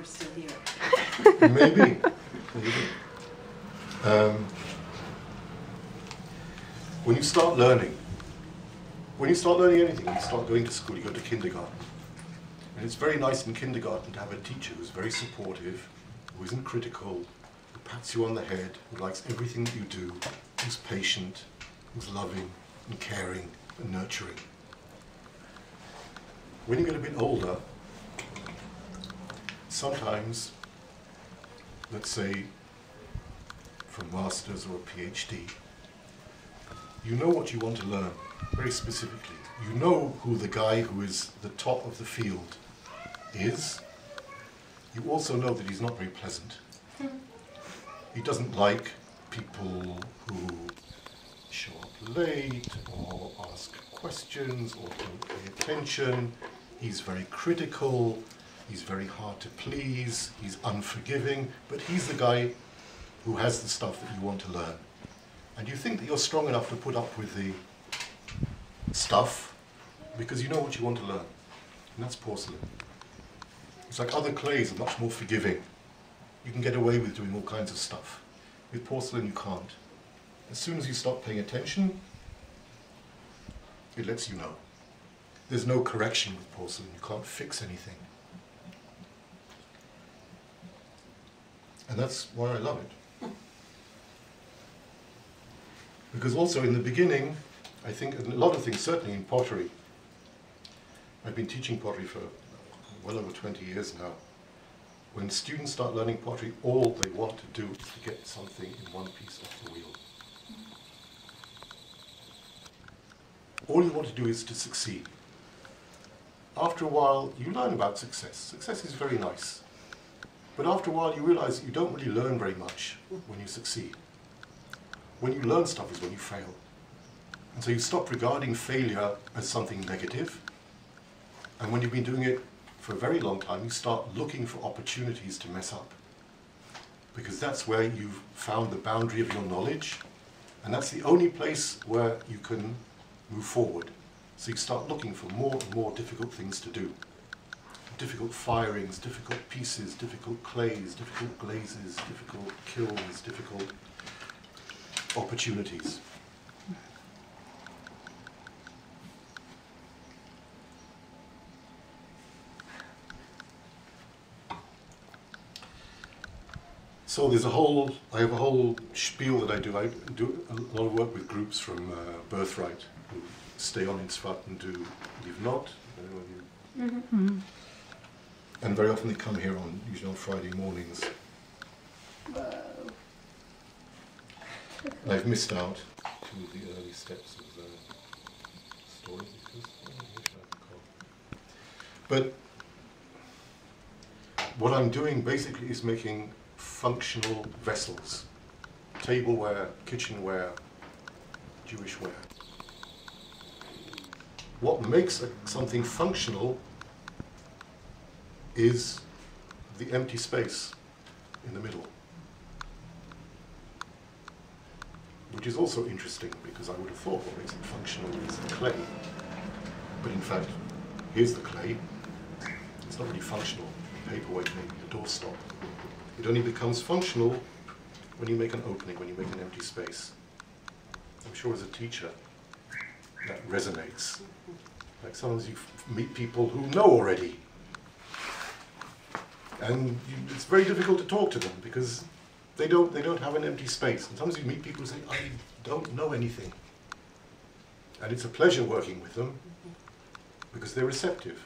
we're still here. Maybe. Maybe. When you start learning anything, you start going to school, you go to kindergarten. And it's very nice in kindergarten to have a teacher who's very supportive, who isn't critical, who pats you on the head, who likes everything that you do, who's patient, who's loving and caring and nurturing. When you get a bit older, sometimes, let's say, for a master's or a PhD, you know what you want to learn, very specifically. You know who the guy who is the top of the field is. You also know that he's not very pleasant. He doesn't like people who show up late or ask questions or don't pay attention. He's very critical, he's very hard to please, he's unforgiving, but he's the guy who has the stuff that you want to learn. And you think that you're strong enough to put up with the stuff because you know what you want to learn. And that's porcelain. It's like other clays are much more forgiving. You can get away with doing all kinds of stuff. With porcelain you can't. As soon as you stop paying attention, it lets you know. There's no correction with porcelain. You can't fix anything. And that's why I love it. Because also in the beginning, I think a lot of things, certainly in pottery, I've been teaching pottery for well over 20 years now. When students start learning pottery, all they want to do is to get something in one piece off the wheel. All you want to do is to succeed. After a while, you learn about success. Success is very nice. But after a while, you realize that you don't really learn very much when you succeed. When you learn stuff is when you fail. And so you stop regarding failure as something negative. And when you've been doing it for a very long time, you start looking for opportunities to mess up. Because that's where you've found the boundary of your knowledge. And that's the only place where you can move forward. So you start looking for more and more difficult things to do. Difficult firings, difficult pieces, difficult clays, difficult glazes, difficult kilns, difficult opportunities. So there's I have a whole spiel that I do. I do a lot of work with groups from Birthright who stay on in tzfat and do Live Not. Mm-hmm. And very often they come here usually on Friday mornings. And I've missed out to the early steps of the story because but what I'm doing basically is making functional vessels, tableware, kitchenware, Jewish ware. What makes something functional is the empty space in the middle. Which is also interesting because I would have thought what makes it functional is the clay. But in fact, here's the clay. It's not really functional. A paperweight, maybe a doorstop. It only becomes functional when you make an opening, when you make an empty space. I'm sure as a teacher that resonates. Like sometimes you meet people who know already. And it's very difficult to talk to them because they don't have an empty space. And sometimes you meet people who say, I don't know anything. And it's a pleasure working with them because they're receptive.